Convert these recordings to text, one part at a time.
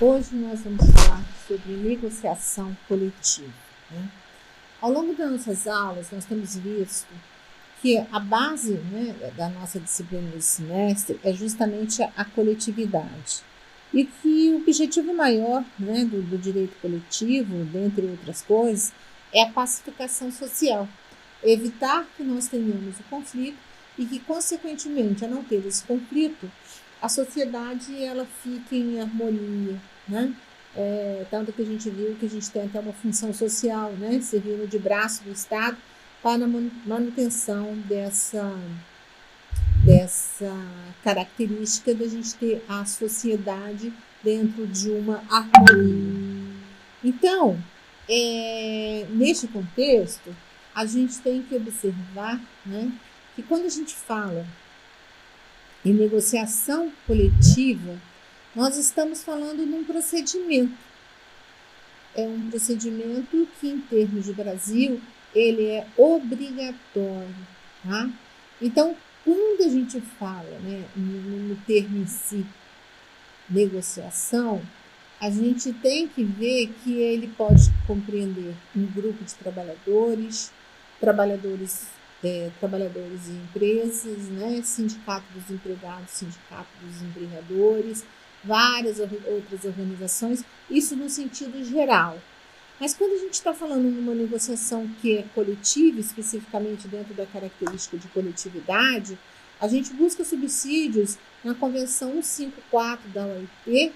Hoje nós vamos falar sobre negociação coletiva, né? Ao longo das nossas aulas, nós temos visto que a base, da nossa disciplina desse semestre é justamente a coletividade. E que o objetivo maior, do direito coletivo, dentre outras coisas, é a pacificação social. Evitar que nós tenhamos o conflito e que, consequentemente, a não ter esse conflito, a sociedade ela fique em harmonia, né? Tanto que a gente viu que a gente tem até uma função social, servindo de braço do Estado para a manutenção dessa característica da gente ter a sociedade dentro de uma harmonia. Então, neste contexto, a gente tem que observar, que quando a gente fala em negociação coletiva, nós estamos falando de um procedimento. É um procedimento que, em termos de Brasil, ele é obrigatório, tá? Então, quando a gente fala, no termo em si, negociação, a gente tem que ver que ele pode compreender um grupo de trabalhadores em empresas, sindicato dos empregados, sindicato dos empregadores, várias outras organizações, isso no sentido geral. Mas quando a gente está falando numa negociação que é coletiva, especificamente dentro da característica de coletividade, a gente busca subsídios na Convenção 154 da OIT,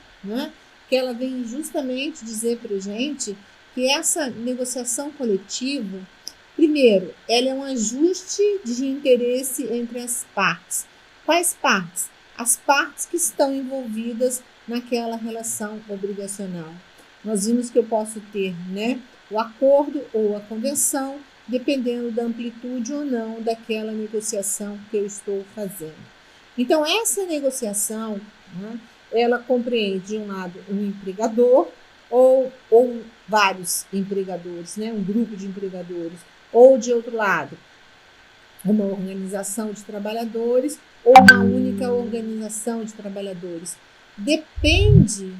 que ela vem justamente dizer para a gente que essa negociação coletiva, primeiro, ela é um ajuste de interesse entre as partes. Quais partes? As partes que estão envolvidas naquela relação obrigacional. Nós vimos que eu posso ter, o acordo ou a convenção, dependendo da amplitude ou não daquela negociação que eu estou fazendo. Então, essa negociação, ela compreende, de um lado, um empregador ou vários empregadores, um grupo de empregadores, ou, de outro lado, uma organização de trabalhadores ou uma única organização de trabalhadores. Depende,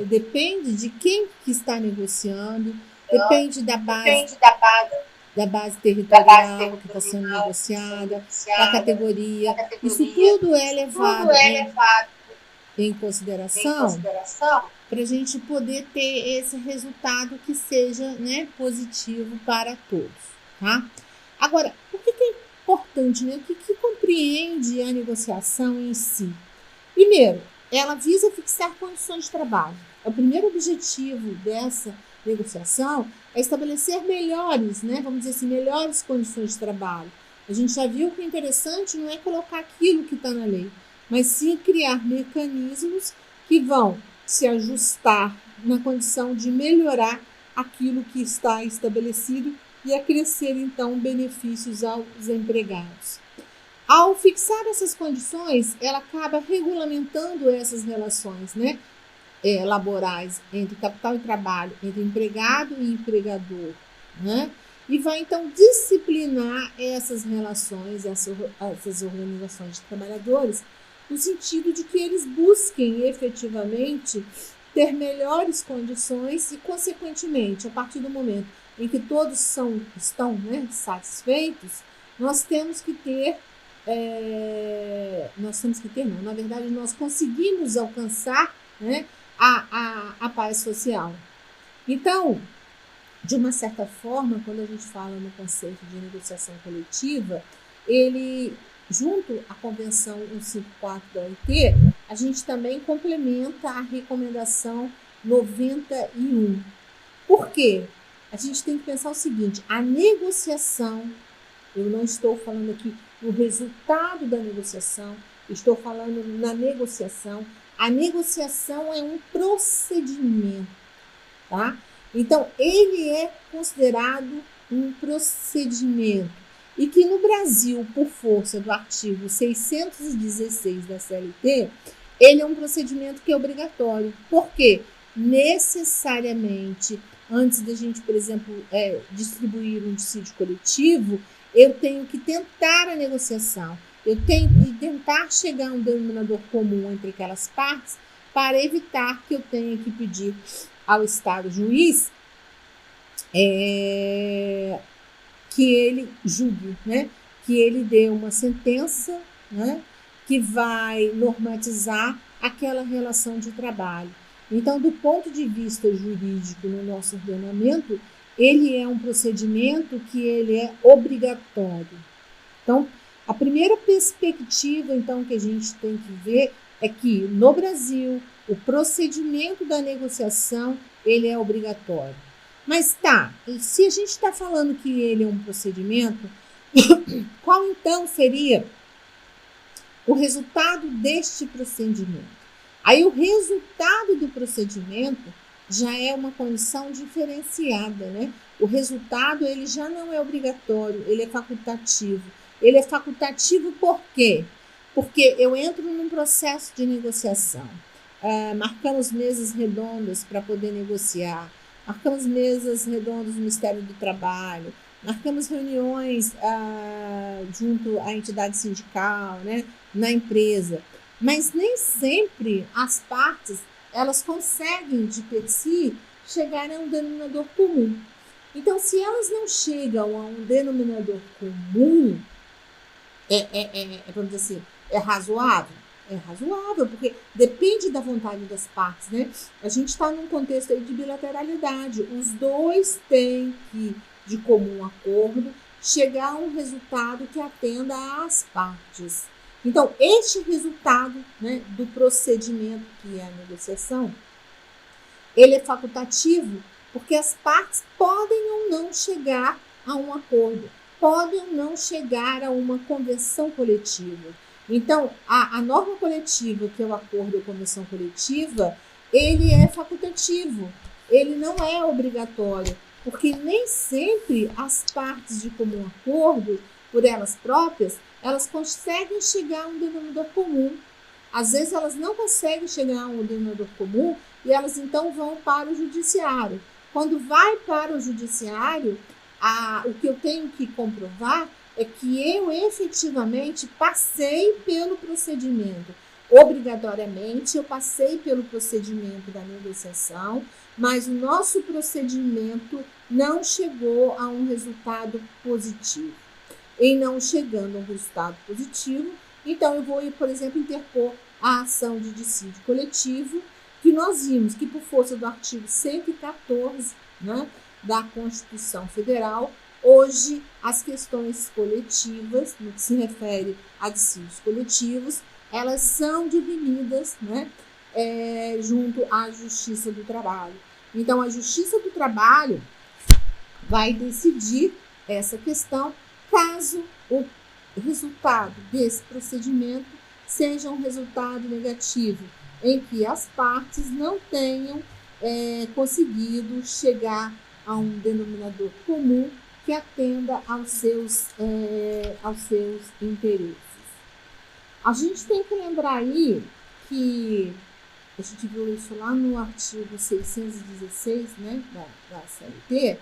depende de quem que está negociando, depende da base territorial que está sendo negociada, da categoria. Isso tudo é levado em consideração para a gente poder ter esse resultado que seja positivo para todos, tá? Agora, por que é importante? O que compreende a negociação em si? Primeiro, ela visa fixar condições de trabalho. O primeiro objetivo dessa negociação é estabelecer melhores, vamos dizer assim, melhores condições de trabalho. A gente já viu que o interessante não é colocar aquilo que está na lei, mas sim criar mecanismos que vão se ajustar na condição de melhorar aquilo que está estabelecido e acrescer, então, benefícios aos empregados. Ao fixar essas condições, ela acaba regulamentando essas relações, laborais entre capital e trabalho, entre empregado e empregador, e vai, então, disciplinar essas relações, essas organizações de trabalhadores, no sentido de que eles busquem efetivamente ter melhores condições e, consequentemente, a partir do momento em que todos estão satisfeitos, nós conseguimos alcançar a paz social. Então, de uma certa forma, quando a gente fala no conceito de negociação coletiva, ele, junto à Convenção 154 da OIT, a gente também complementa a recomendação 91. Por quê? A gente tem que pensar o seguinte: a negociação, eu não estou falando aqui no resultado da negociação, estou falando na negociação. A negociação é um procedimento, tá? Então, ele é considerado um procedimento e que no Brasil, por força do artigo 616 da CLT, ele é um procedimento que é obrigatório. Por quê? Necessariamente, antes da gente, por exemplo, distribuir um dissídio coletivo, eu tenho que tentar a negociação, eu tenho que tentar chegar a um denominador comum entre aquelas partes para evitar que eu tenha que pedir ao Estado juiz que ele julgue, né? Que ele dê uma sentença, né? Que vai normatizar aquela relação de trabalho. Então, do ponto de vista jurídico no nosso ordenamento, ele é um procedimento que ele é obrigatório. Então, a primeira perspectiva, então, que a gente tem que ver é que, no Brasil, o procedimento da negociação, ele é obrigatório. Mas tá, e se a gente está falando que ele é um procedimento, qual então seria o resultado deste procedimento? Aí o resultado do procedimento já é uma condição diferenciada, né? O resultado ele já não é obrigatório, ele é facultativo. Ele é facultativo por quê? Porque eu entro num processo de negociação. Marcamos mesas redondas para poder negociar, marcamos mesas redondas no Ministério do Trabalho, marcamos reuniões junto à entidade sindical, né, na empresa. Mas nem sempre as partes elas conseguem de per si chegar a um denominador comum. Então, se elas não chegam a um denominador comum, vamos dizer assim, é razoável? É razoável, porque depende da vontade das partes, né? A gente está num contexto aí de bilateralidade. Os dois têm que, de comum acordo, chegar a um resultado que atenda às partes. Então, este resultado, né, do procedimento que é a negociação, ele é facultativo porque as partes podem ou não chegar a um acordo, podem ou não chegar a uma convenção coletiva. Então, a norma coletiva, que é o acordo ou convenção coletiva, ele é facultativo, ele não é obrigatório, porque nem sempre as partes de comum acordo, por elas próprias, elas conseguem chegar a um denominador comum. Às vezes elas não conseguem chegar a um denominador comum e elas então vão para o judiciário. Quando vai para o judiciário, o que eu tenho que comprovar é que eu efetivamente passei pelo procedimento. Obrigatoriamente, eu passei pelo procedimento da negociação, mas o nosso procedimento não chegou a um resultado positivo. Em não chegando a um resultado positivo, então eu vou, por exemplo, interpor a ação de dissídio coletivo, que nós vimos que, por força do artigo 114, né, da Constituição Federal, hoje as questões coletivas, no que se refere a dissídios coletivos, elas são dirimidas, né, junto à Justiça do Trabalho. Então, a Justiça do Trabalho vai decidir essa questão caso o resultado desse procedimento seja um resultado negativo, em que as partes não tenham conseguido chegar a um denominador comum que atenda aos seus interesses. A gente tem que lembrar aí que a gente viu isso lá no artigo 616, né, da CLT,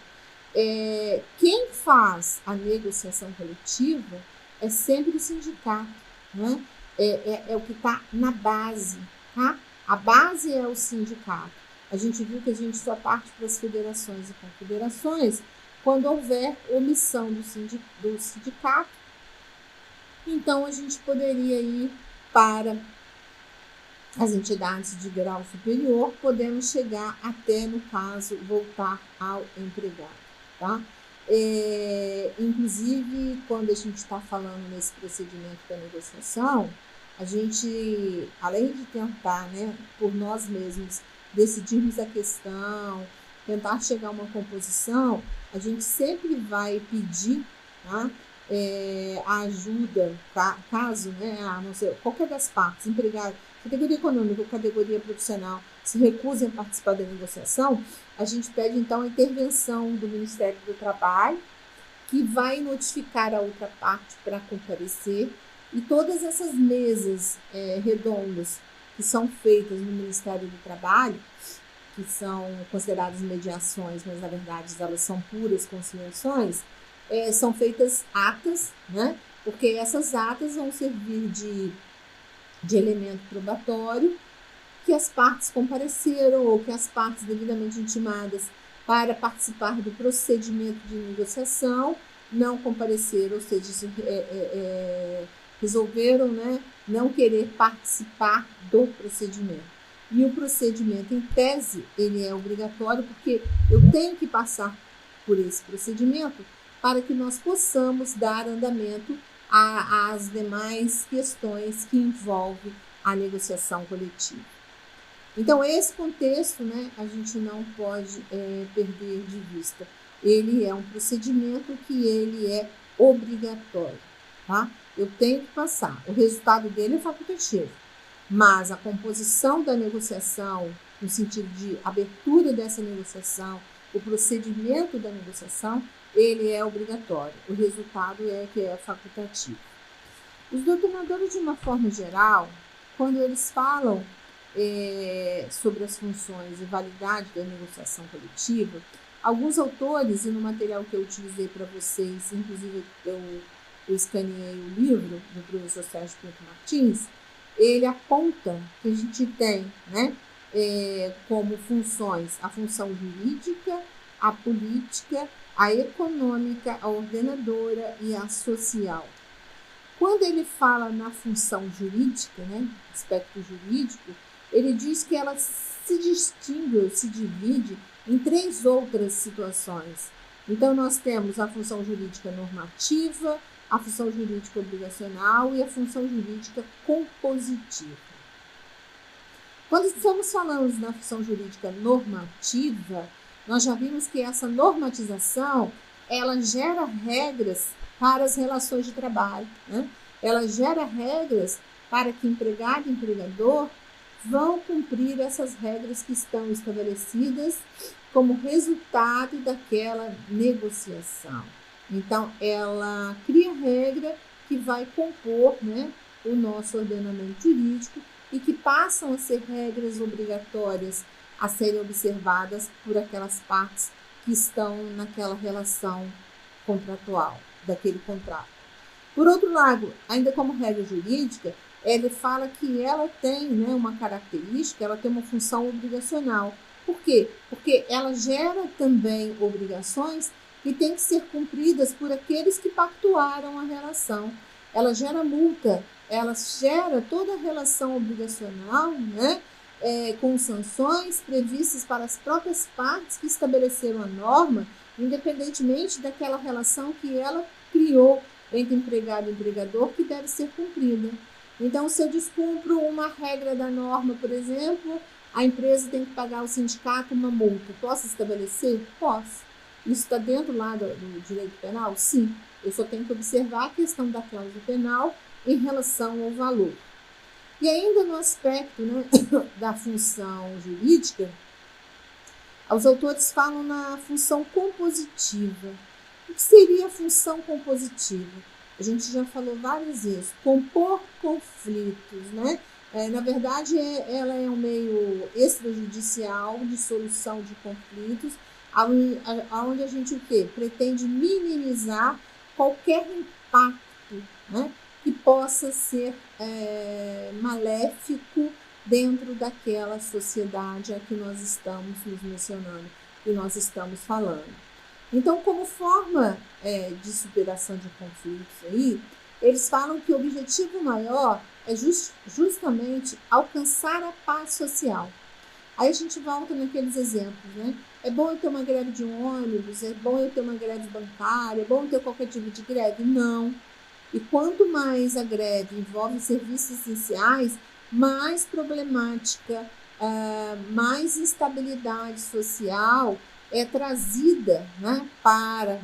quem faz a negociação coletiva é sempre o sindicato, né? É o que está na base, tá? A base é o sindicato. A gente viu que a gente só parte para as federações e confederações quando houver omissão do sindicato. Então, a gente poderia ir para as entidades de grau superior, podemos chegar até, no caso, voltar ao empregado, tá? Inclusive, quando a gente está falando nesse procedimento da negociação, a gente, além de tentar, né, por nós mesmos, decidirmos a questão, tentar chegar a uma composição, a gente sempre vai pedir, tá, a ajuda, caso, né, não sei, qualquer das partes, empregado, categoria econômica ou categoria profissional, se recusem a participar da negociação, a gente pede, então, a intervenção do Ministério do Trabalho, que vai notificar a outra parte para comparecer, e todas essas mesas redondas que são feitas no Ministério do Trabalho, que são consideradas mediações, mas, na verdade, elas são puras conciliações, são feitas atas, né? Porque essas atas vão servir de elemento probatório que as partes compareceram ou que as partes devidamente intimadas para participar do procedimento de negociação não compareceram, ou seja, resolveram, né, não querer participar do procedimento. E o procedimento, em tese, ele é obrigatório porque eu tenho que passar por esse procedimento para que nós possamos dar andamento às demais questões que envolvem a negociação coletiva. Então, esse contexto, né, a gente não pode perder de vista. Ele é um procedimento que ele é obrigatório, tá? Eu tenho que passar. O resultado dele é facultativo, mas a composição da negociação, no sentido de abertura dessa negociação, o procedimento da negociação, ele é obrigatório. O resultado é que é facultativo. Os doutrinadores, de uma forma geral, quando eles falam sobre as funções e validade da negociação coletiva, alguns autores, e no material que eu utilizei para vocês, inclusive eu escaneei o livro do professor Sérgio Pinto Martins, ele aponta que a gente tem, né, como funções a função jurídica, a política, a econômica, a ordenadora e a social. Quando ele fala na função jurídica, né, aspecto jurídico, ele diz que ela se distingue ou se divide em 3 outras situações. Então, nós temos a função jurídica normativa, a função jurídica obrigacional e a função jurídica compositiva. Quando estamos falando na função jurídica normativa, nós já vimos que essa normatização, ela gera regras para as relações de trabalho, né? Ela gera regras para que empregado e empregador vão cumprir essas regras que estão estabelecidas como resultado daquela negociação. Então, ela cria regra que vai compor, né, o nosso ordenamento jurídico e que passam a ser regras obrigatórias a serem observadas por aquelas partes que estão naquela relação contratual, daquele contrato. Por outro lado, ainda como regra jurídica, ele fala que ela tem, né, uma característica, ela tem uma função obrigacional. Por quê? Porque ela gera também obrigações que têm que ser cumpridas por aqueles que pactuaram a relação. Ela gera multa, ela gera toda a relação obrigacional, né, com sanções previstas para as próprias partes que estabeleceram a norma, independentemente daquela relação que ela criou entre empregado e empregador, que deve ser cumprida. Então, se eu descumpro uma regra da norma, por exemplo, a empresa tem que pagar ao sindicato uma multa. Posso estabelecer? Posso. Isso está dentro lá do direito penal? Sim. Eu só tenho que observar a questão da cláusula penal em relação ao valor. E ainda no aspecto, né, da função jurídica, os autores falam na função compositiva. O que seria a função compositiva? A gente já falou várias vezes, compor conflitos, né? Na verdade, ela é um meio extrajudicial de solução de conflitos, onde a gente o quê? Pretende minimizar qualquer impacto, né, que possa ser maléfico dentro daquela sociedade a que nós estamos nos mencionando, que nós estamos falando. Então, como forma de superação de conflitos aí, eles falam que o objetivo maior é justamente alcançar a paz social. Aí a gente volta naqueles exemplos, né? É bom eu ter uma greve de ônibus, é bom eu ter uma greve bancária, é bom eu ter qualquer tipo de greve? Não. E quanto mais a greve envolve serviços essenciais, mais problemática, mais instabilidade social é trazida, né, para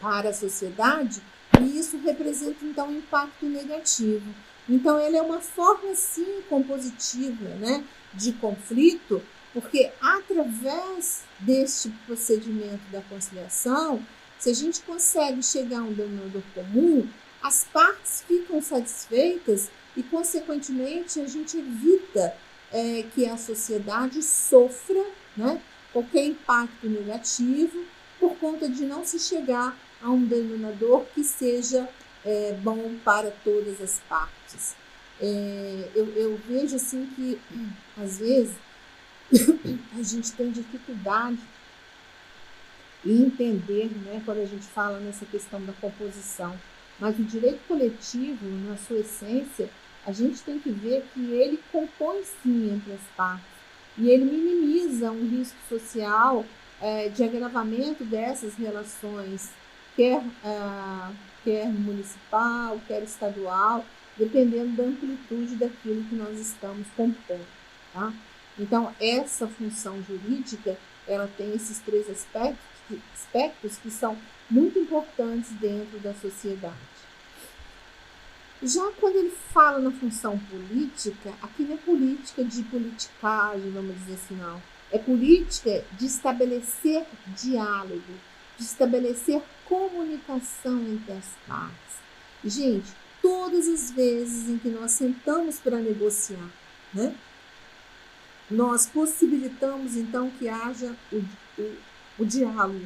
a sociedade, e isso representa, então, um impacto negativo. Então, ele é uma forma, sim, compositiva, né, de conflito, porque através deste procedimento da conciliação, se a gente consegue chegar a um denominador comum, as partes ficam satisfeitas e, consequentemente, a gente evita que a sociedade sofra, né, qualquer impacto negativo por conta de não se chegar a um denominador que seja bom para todas as partes. Eu vejo assim que, às vezes, a gente tem dificuldade em entender, né, quando a gente fala nessa questão da composição. Mas o direito coletivo, na sua essência, a gente tem que ver que ele compõe sim entre as partes e ele minimiza um risco social de agravamento dessas relações, quer municipal, quer estadual, dependendo da amplitude daquilo que nós estamos compondo. Tá? Então, essa função jurídica, ela tem esses três aspectos que são muito importantes dentro da sociedade. Já quando ele fala na função política, aqui não é política de politicagem, vamos dizer assim, não. É política de estabelecer diálogo, de estabelecer comunicação entre as partes. Gente, todas as vezes em que nós sentamos para negociar, né, nós possibilitamos, então, que haja o diálogo.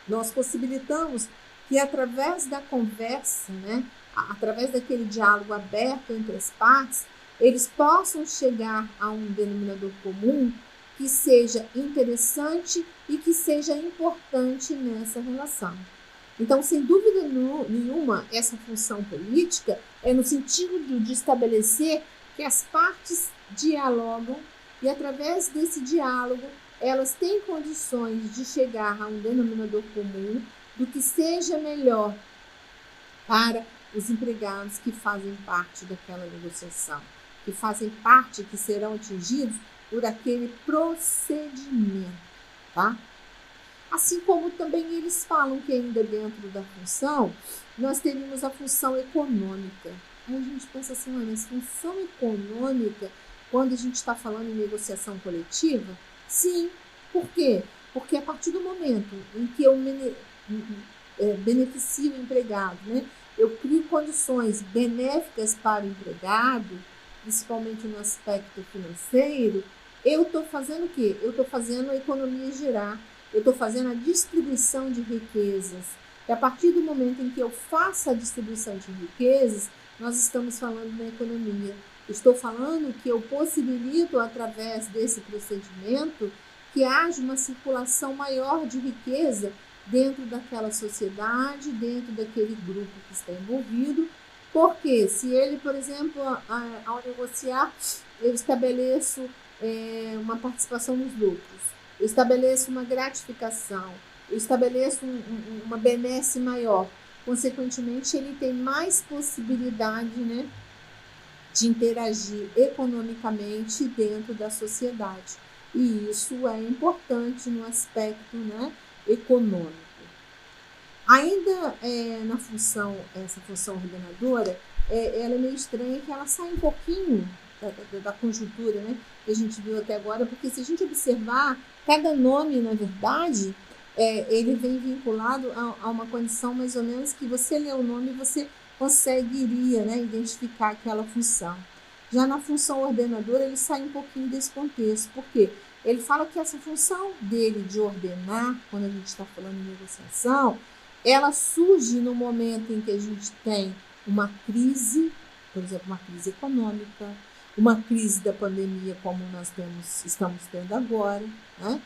Nós possibilitamos que, através da conversa, né, através daquele diálogo aberto entre as partes, eles possam chegar a um denominador comum que seja interessante e que seja importante nessa relação. Então, sem dúvida nenhuma, essa função política é no sentido de estabelecer que as partes dialogam e, através desse diálogo, elas têm condições de chegar a um denominador comum do que seja melhor para os empregados que fazem parte daquela negociação, que fazem parte, que serão atingidos por aquele procedimento, tá? Assim como também eles falam que ainda dentro da função, nós teríamos a função econômica. Aí a gente pensa assim, mas função econômica, quando a gente está falando em negociação coletiva? Sim. Por quê? Porque a partir do momento em que eu beneficio o empregado, né, eu crio condições benéficas para o empregado, principalmente no aspecto financeiro, eu estou fazendo o quê? Eu estou fazendo a economia girar, eu estou fazendo a distribuição de riquezas. E a partir do momento em que eu faço a distribuição de riquezas, nós estamos falando na economia. Estou falando que eu possibilito, através desse procedimento, que haja uma circulação maior de riqueza dentro daquela sociedade, dentro daquele grupo que está envolvido. Porque se ele, por exemplo, ao negociar, eu estabeleço uma participação nos lucros, eu estabeleço uma gratificação, eu estabeleço uma benesse maior, consequentemente ele tem mais possibilidade, né, de interagir economicamente dentro da sociedade. E isso é importante no aspecto, né, econômico. Ainda na essa função ordenadora, ela é meio estranha, que ela sai um pouquinho da conjuntura, né, que a gente viu até agora, porque se a gente observar, cada nome, na verdade, ele vem vinculado a uma condição mais ou menos que você lê o nome e você conseguiria, né, identificar aquela função. Já na função ordenadora, ele sai um pouquinho desse contexto. Por quê? Ele fala que essa função dele de ordenar, quando a gente está falando em negociação, ela surge no momento em que a gente tem uma crise, por exemplo, uma crise econômica, uma crise da pandemia como nós estamos tendo agora, né?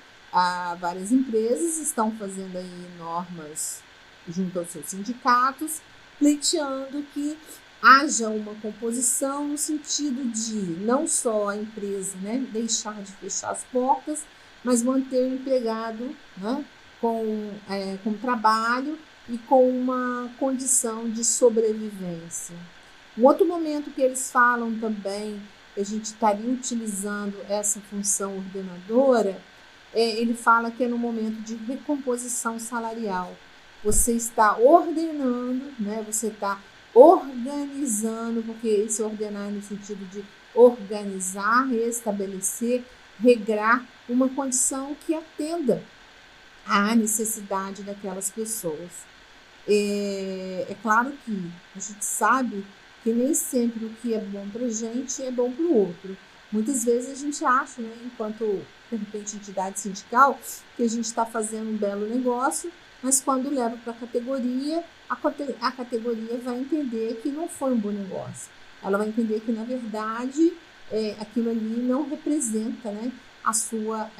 Várias empresas estão fazendo aí normas junto aos seus sindicatos, pleiteando que haja uma composição no sentido de não só a empresa, né, deixar de fechar as portas, mas manter o empregado, né, com trabalho e com uma condição de sobrevivência. Um outro momento que eles falam também, que a gente estaria utilizando essa função ordenadora, ele fala que é no momento de recomposição salarial. Você está ordenando, né, você está organizando, porque esse ordenar no sentido de organizar, estabelecer, regrar uma condição que atenda à necessidade daquelas pessoas. É claro que a gente sabe que nem sempre o que é bom para a gente é bom para o outro. Muitas vezes a gente acha, né, enquanto, de repente, entidade sindical, que a gente está fazendo um belo negócio, mas quando leva para a categoria vai entender que não foi um bom negócio. Ela vai entender que, na verdade, aquilo ali não representa, né, a sua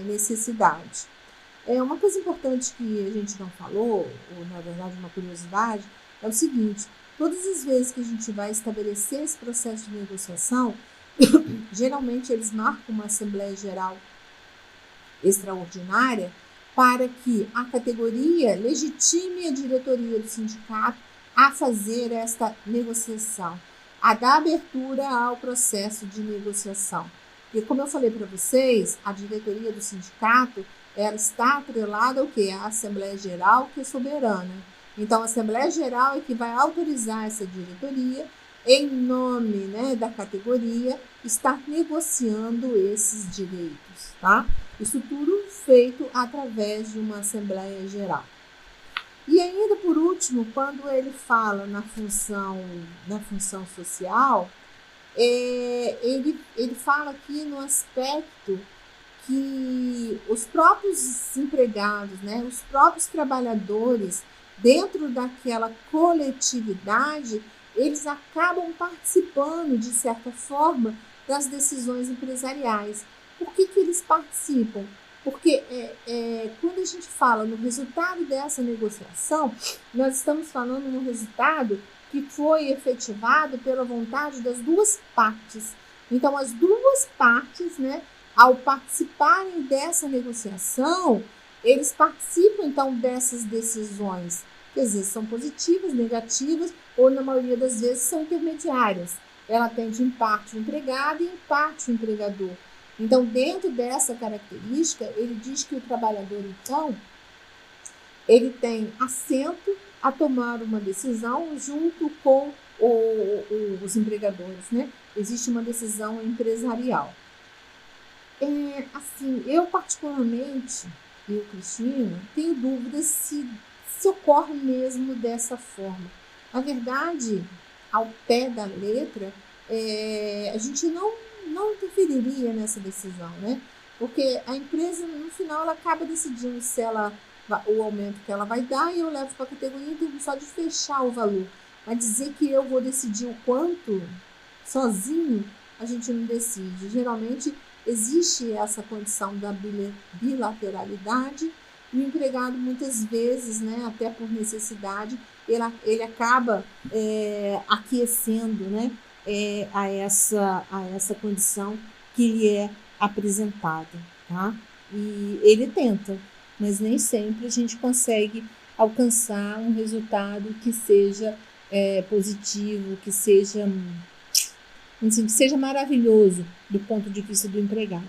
necessidade. Uma coisa importante que a gente não falou, ou na verdade uma curiosidade, é o seguinte: todas as vezes que a gente vai estabelecer esse processo de negociação, geralmente eles marcam uma Assembleia Geral extraordinária para que a categoria legitime a diretoria do sindicato a fazer esta negociação, a dar abertura ao processo de negociação. E como eu falei para vocês, a diretoria do sindicato, ela está atrelada ao quê? A Assembleia Geral, que é soberana. Então, a Assembleia Geral é que vai autorizar essa diretoria, em nome, né, da categoria, estar negociando esses direitos, tá? Isso tudo feito através de uma Assembleia Geral. E ainda, por último, quando ele fala na função social, ele fala aqui no aspecto que os próprios empregados, né, os próprios trabalhadores, dentro daquela coletividade, eles acabam participando, de certa forma, das decisões empresariais. Por que eles participam? Porque quando a gente fala no resultado dessa negociação, nós estamos falando no resultado que foi efetivado pela vontade das duas partes. Então, as duas partes, né, ao participarem dessa negociação, eles participam, então, dessas decisões, que às vezes são positivas, negativas, ou na maioria das vezes são intermediárias. Ela atende em parte o empregado e em parte o empregador. Então, dentro dessa característica, ele diz que o trabalhador, então, ele tem assento a tomar uma decisão junto com os empregadores, né? Existe uma decisão empresarial. Assim, eu particularmente, eu, Cristina, tenho dúvidas se ocorre mesmo dessa forma. Na verdade, ao pé da letra, a gente não interferiria nessa decisão, né? Porque a empresa, no final, ela acaba decidindo se o aumento que ela vai dar, e eu levo para a categoria em termos só de fechar o valor. Mas dizer que eu vou decidir o quanto sozinho, a gente não decide. Geralmente, existe essa condição da bilateralidade, e o empregado, muitas vezes, né, até por necessidade, ele acaba aquecendo, né, a essa condição que lhe é apresentada, tá? E ele tenta, mas nem sempre a gente consegue alcançar um resultado que seja positivo, que seja maravilhoso do ponto de vista do empregado.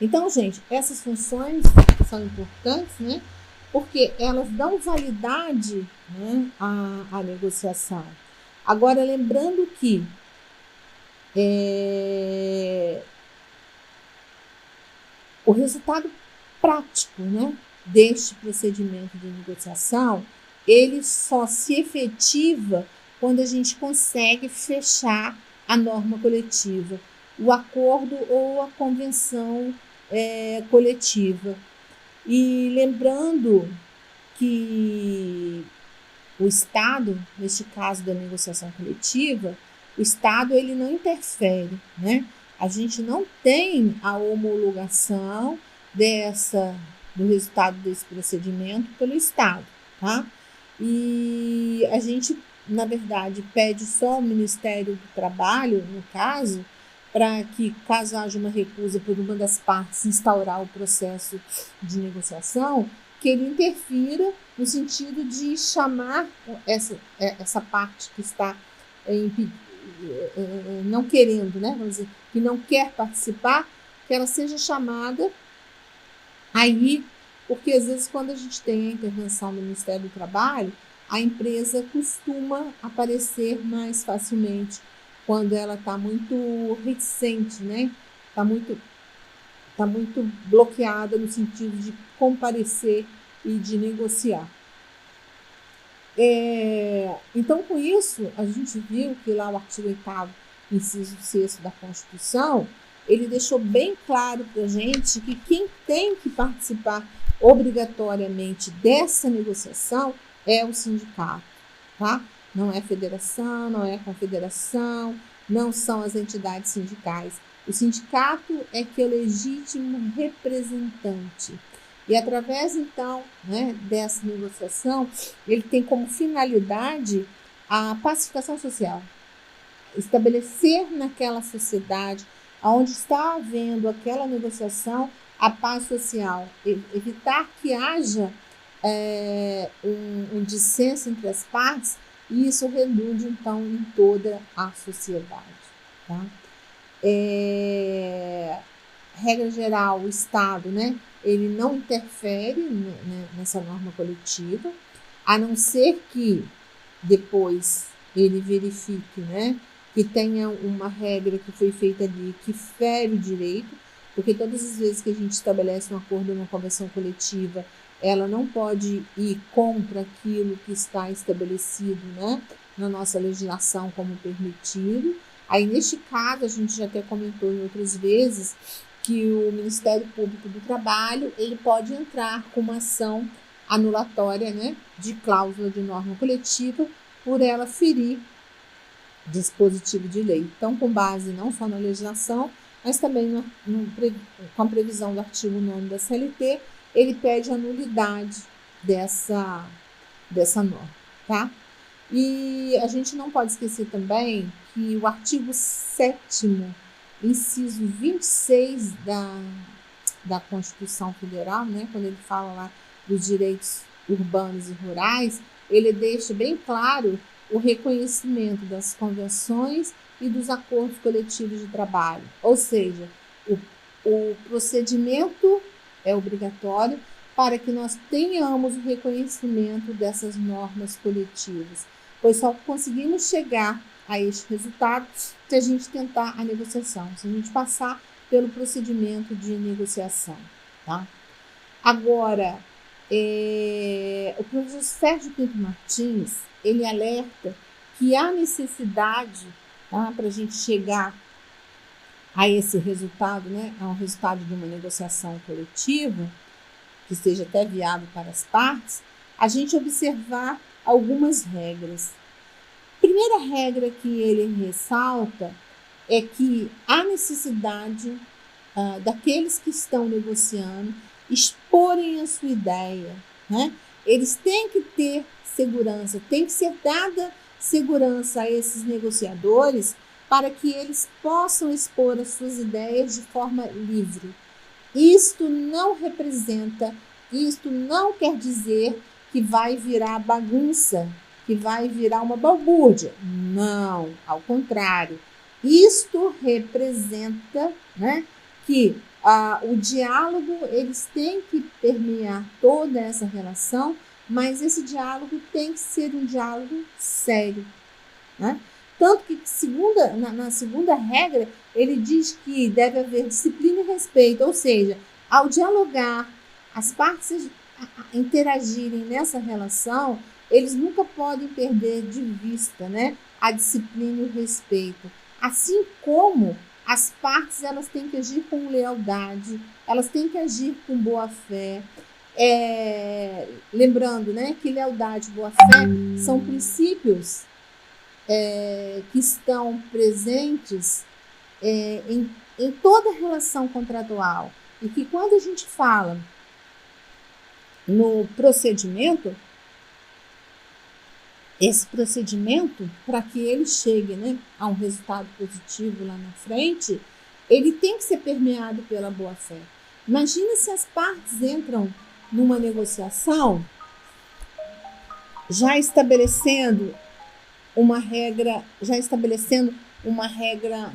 Então, gente, essas funções são importantes, né? Porque elas dão validade, né, à negociação. Agora, lembrando que o resultado prático, né, deste procedimento de negociação, ele só se efetiva quando a gente consegue fechar a norma coletiva, o acordo ou a convenção coletiva. E lembrando que o Estado, neste caso da negociação coletiva, o Estado ele não interfere, né? A gente não tem a homologação do resultado desse procedimento pelo Estado, tá? E a gente, na verdade, pede só ao Ministério do Trabalho, no caso, para que, caso haja uma recusa por uma das partes instaurar o processo de negociação, que ele interfira no sentido de chamar essa parte que está não querendo, né, vamos dizer, que não quer participar, que ela seja chamada aí, porque às vezes quando a gente tem a intervenção do Ministério do Trabalho, a empresa costuma aparecer mais facilmente quando ela está muito reticente, né? Está muito bloqueada no sentido de comparecer e de negociar. Então, com isso, a gente viu que lá o artigo 8º, inciso 6º da Constituição, ele deixou bem claro para a gente que quem tem que participar obrigatoriamente dessa negociação é o sindicato, tá? Não é federação, não é confederação, não são as entidades sindicais. O sindicato é que é o legítimo representante. E através, então, né, dessa negociação, ele tem como finalidade a pacificação social. Estabelecer naquela sociedade onde está havendo aquela negociação a paz social, evitar que haja um dissenso entre as partes, e isso redunde, então, em toda a sociedade. Tá? Regra geral, o Estado, né, ele não interfere nessa norma coletiva, a não ser que depois ele verifique, né, que tenha uma regra que foi feita ali que fere o direito, porque todas as vezes que a gente estabelece um acordo numa convenção coletiva, ela não pode ir contra aquilo que está estabelecido, né, na nossa legislação como permitido. Aí, neste caso, a gente já até comentou em outras vezes que o Ministério Público do Trabalho ele pode entrar com uma ação anulatória, né, de cláusula de norma coletiva por ela ferir dispositivo de lei. Então, com base não só na legislação, mas também com a previsão do artigo 9º da CLT, ele pede a nulidade dessa norma, tá? E a gente não pode esquecer também que o artigo 7º, inciso 26 da Constituição Federal, né, quando ele fala lá dos direitos urbanos e rurais, ele deixa bem claro o reconhecimento das convenções e dos acordos coletivos de trabalho. Ou seja, o procedimento é obrigatório para que nós tenhamos o reconhecimento dessas normas coletivas, pois só conseguimos chegar a este resultado se a gente tentar a negociação, se a gente passar pelo procedimento de negociação. Tá? Agora, o professor Sérgio Pinto Martins, ele alerta que há necessidade, tá, para a gente chegar a esse resultado, né, a um resultado de uma negociação coletiva, que seja até viável para as partes, a gente observar algumas regras. A primeira regra que ele ressalta é que há necessidade daqueles que estão negociando exporem a sua ideia, né? Eles têm que ter segurança, tem que ser dada segurança a esses negociadores para que eles possam expor as suas ideias de forma livre. Isto não quer dizer que vai virar bagunça, que vai virar uma balbúrdia. Não, ao contrário. Isto representa, né, que o diálogo eles têm que permear toda essa relação, mas esse diálogo tem que ser um diálogo sério. Né? Tanto que na segunda regra, ele diz que deve haver disciplina e respeito, ou seja, ao dialogar, as partes interagirem nessa relação, eles nunca podem perder de vista, né, a disciplina e o respeito. Assim como as partes elas têm que agir com lealdade, elas têm que agir com boa fé. Lembrando, né, que lealdade e boa fé são princípios que estão presentes em toda relação contratual. E que quando a gente fala no procedimento, esse procedimento, para que ele chegue, né, a um resultado positivo lá na frente, ele tem que ser permeado pela boa-fé. Imagina se as partes entram numa negociação já estabelecendo uma regra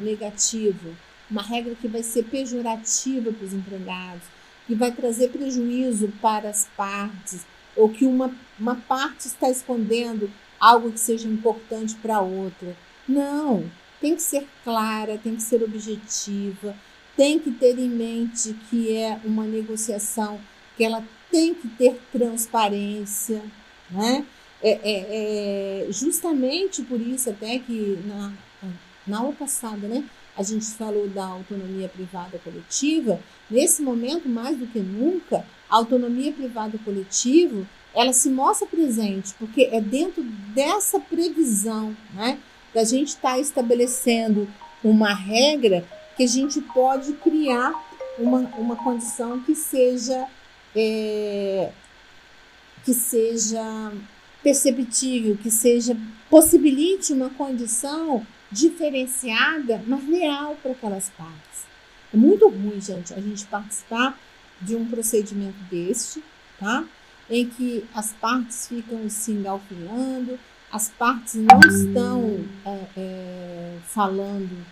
negativa, uma regra que vai ser pejorativa para os empregados, que vai trazer prejuízo para as partes, ou que uma parte está escondendo algo que seja importante para a outra. Não, tem que ser clara, tem que ser objetiva, tem que ter em mente que é uma negociação, que ela tem que ter transparência, né? Justamente por isso até que na aula passada, né, a gente falou da autonomia privada coletiva. Nesse momento, mais do que nunca, a autonomia privada coletiva, ela se mostra presente, porque é dentro dessa previsão, né, da gente estar estabelecendo uma regra que a gente pode criar uma condição que seja perceptível, que seja possibilite uma condição diferenciada, mas real para aquelas partes. É muito ruim, gente, a gente participar de um procedimento deste, tá? Em que as partes ficam se engalfinhando, as partes não estão falando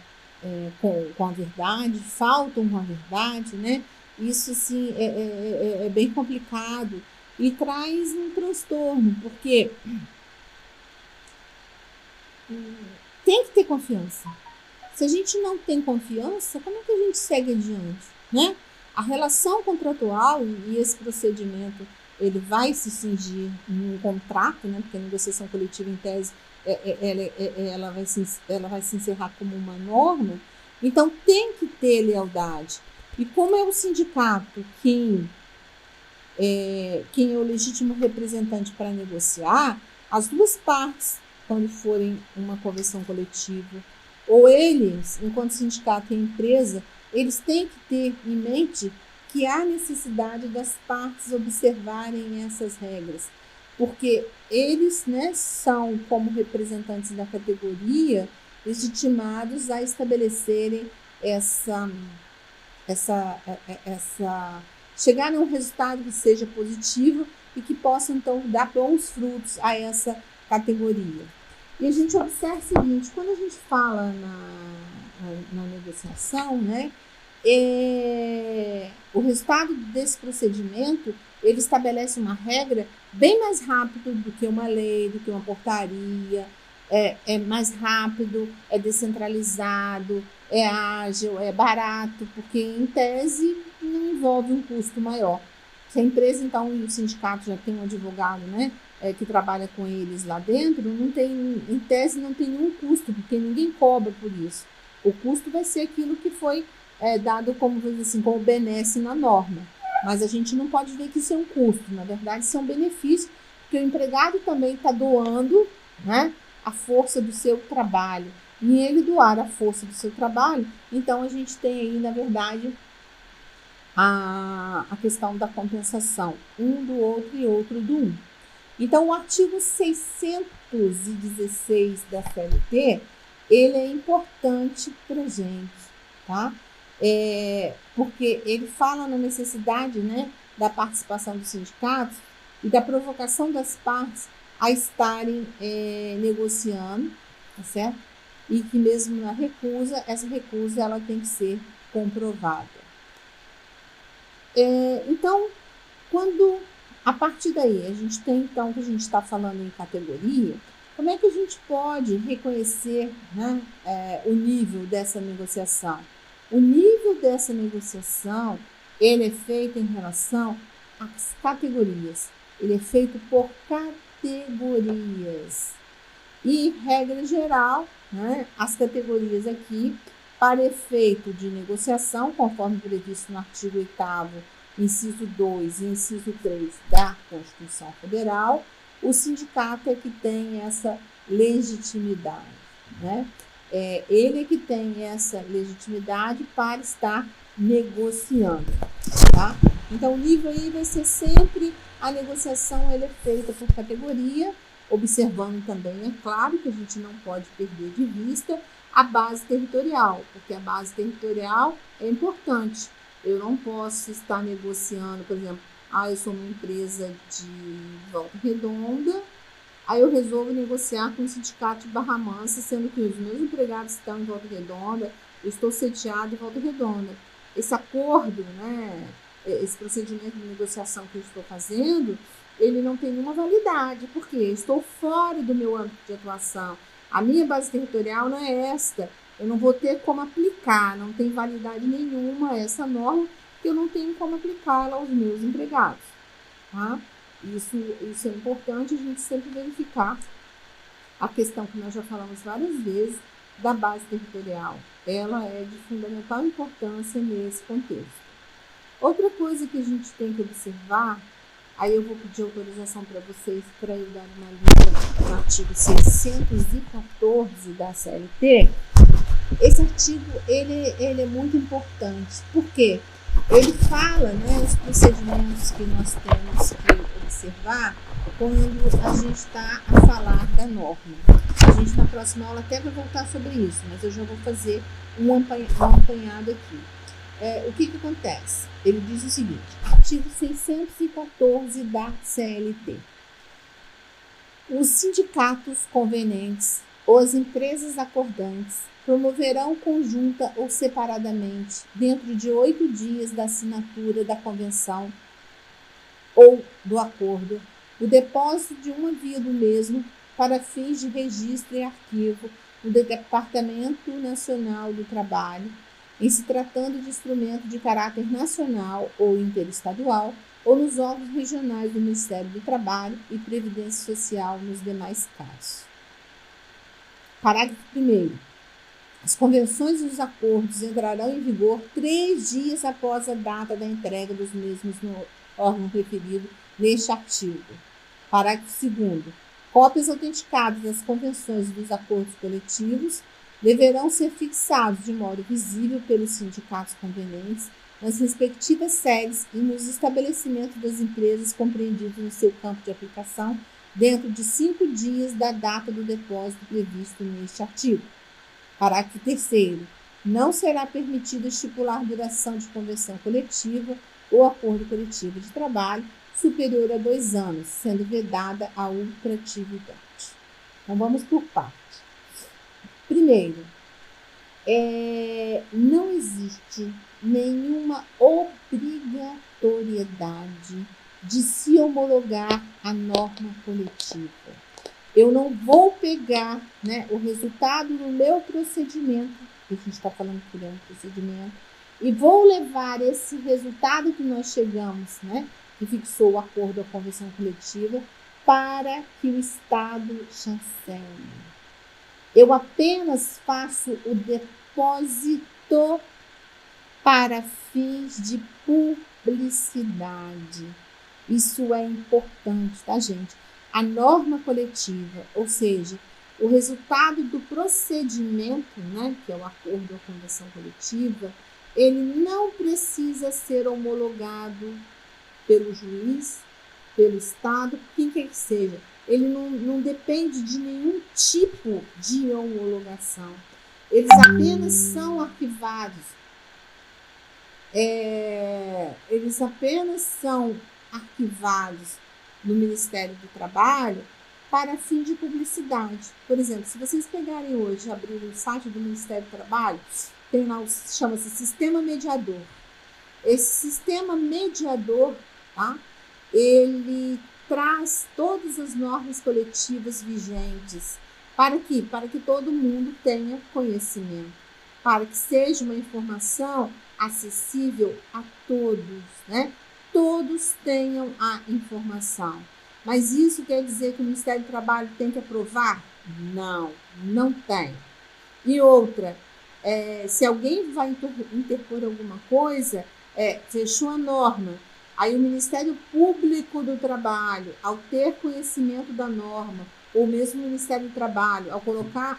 com a verdade, faltam com a verdade, né? Isso, assim, é bem complicado e traz um transtorno, porque tem que ter confiança. Se a gente não tem confiança, como é que a gente segue adiante, né? A relação contratual e esse procedimento, ele vai se cingir num contrato, né? Porque a negociação coletiva, em tese, ela vai se encerrar como uma norma. Então, tem que ter lealdade. E como é o sindicato quem é o legítimo representante para negociar, as duas partes, quando forem uma convenção coletiva, ou eles, enquanto sindicato e empresa, eles têm que ter em mente que há necessidade das partes observarem essas regras, porque eles, né, são, como representantes da categoria, legitimados a estabelecerem chegar a um resultado que seja positivo e que possa, então, dar bons frutos a essa categoria. E a gente observa o seguinte, quando a gente fala na negociação, né, o resultado desse procedimento, ele estabelece uma regra bem mais rápido do que uma lei, do que uma portaria, é mais rápido, é descentralizado, é ágil, é barato, porque, em tese, não envolve um custo maior. Se a empresa, então, e o sindicato já tem um advogado, né, que trabalha com eles lá dentro, não tem, em tese, não tem nenhum custo, porque ninguém cobra por isso. O custo vai ser aquilo que foi dado como, assim, como benesse na norma. Mas a gente não pode ver que isso é um custo. Na verdade, isso é um benefício, porque o empregado também está doando, né, a força do seu trabalho. E ele doar a força do seu trabalho, então a gente tem aí, na verdade, a questão da compensação, um do outro e outro do um. Então, o artigo 616 da CLT, ele é importante para a gente, tá? Porque ele fala na necessidade, né, da participação dos sindicatos e da provocação das partes a estarem negociando, tá certo? E que mesmo na recusa, essa recusa ela tem que ser comprovada. Então, quando a partir daí a gente tem, então, que a gente está falando em categoria, como é que a gente pode reconhecer, né, o nível dessa negociação? O nível dessa negociação, ele é feito em relação às categorias. Ele é feito por categorias. E, regra geral, né, as categorias aqui, para efeito de negociação, conforme previsto no artigo 8º, inciso 2 e inciso 3 da Constituição Federal, o sindicato é que tem essa legitimidade, né? Ele é que tem essa legitimidade para estar negociando, tá? Então, o nível aí vai ser sempre a negociação, ele é feita por categoria, observando também, é claro, que a gente não pode perder de vista a base territorial, porque a base territorial é importante. Eu não posso estar negociando, por exemplo, eu sou uma empresa de Volta Redonda, aí eu resolvo negociar com o sindicato de Barra Mansa, sendo que os meus empregados estão em Volta Redonda, eu estou sediado em Volta Redonda. Esse acordo, né, esse procedimento de negociação que eu estou fazendo, ele não tem nenhuma validade, porque eu estou fora do meu âmbito de atuação. A minha base territorial não é esta. Eu não vou ter como aplicar, não tem validade nenhuma essa norma, que eu não tenho como aplicá-la aos meus empregados. Tá? Isso é importante a gente sempre verificar a questão que nós já falamos várias vezes da base territorial. Ela é de fundamental importância nesse contexto. Outra coisa que a gente tem que observar, aí eu vou pedir autorização para vocês para eu dar uma lida no artigo 614 da CLT. Esse artigo ele é muito importante. Por quê? Ele fala, né, os procedimentos que nós temos que observar quando a gente está a falar da norma. A gente na próxima aula até vai voltar sobre isso, mas eu já vou fazer um apanhado aqui. O que acontece? Ele diz o seguinte, artigo 614 da CLT. Os sindicatos convenientes ou as empresas acordantes promoverão conjunta ou separadamente, dentro de 8 dias da assinatura da convenção ou do acordo, o depósito de uma via do mesmo para fins de registro e arquivo no Departamento Nacional do Trabalho, em se tratando de instrumento de caráter nacional ou interestadual, ou nos órgãos regionais do Ministério do Trabalho e Previdência Social nos demais casos. Parágrafo 1º. As convenções e os acordos entrarão em vigor 3 dias após a data da entrega dos mesmos no órgão referido neste artigo. Parágrafo 2º. Cópias autenticadas das convenções e dos acordos coletivos deverão ser fixados de modo visível pelos sindicatos convenientes nas respectivas sedes e nos estabelecimentos das empresas compreendidos no seu campo de aplicação dentro de 5 dias da data do depósito previsto neste artigo. Parágrafo 3º. Não será permitido estipular duração de convenção coletiva ou acordo coletivo de trabalho superior a 2 anos, sendo vedada a ultratividade. Então, vamos por parte. Primeiro, não existe nenhuma obrigatoriedade de se homologar a norma coletiva. Eu não vou pegar, né, o resultado do meu procedimento, que a gente está falando que é um procedimento, e vou levar esse resultado que nós chegamos, né, que fixou o acordo, a convenção coletiva, para que o Estado chancele. Eu apenas faço o depósito para fins de publicidade. Isso é importante, tá, gente? A norma coletiva, ou seja, o resultado do procedimento, né, que é o acordo ou a convenção coletiva, ele não precisa ser homologado pelo juiz, pelo Estado, quem quer que seja. Ele não depende de nenhum tipo de homologação. Eles apenas são arquivados. Eles apenas são arquivados no Ministério do Trabalho para fim de publicidade. Por exemplo, se vocês pegarem hoje, abrirem o site do Ministério do Trabalho, tem lá, chama-se Sistema Mediador. Esse Sistema Mediador, tá? Ele traz todas as normas coletivas vigentes. Para quê? Para que todo mundo tenha conhecimento. Para que seja uma informação acessível a todos, né? Todos tenham a informação. Mas isso quer dizer que o Ministério do Trabalho tem que aprovar? Não, não tem. E outra, se alguém vai interpor alguma coisa, fechou a norma, aí o Ministério Público do Trabalho, ao ter conhecimento da norma, ou mesmo o Ministério do Trabalho, ao colocar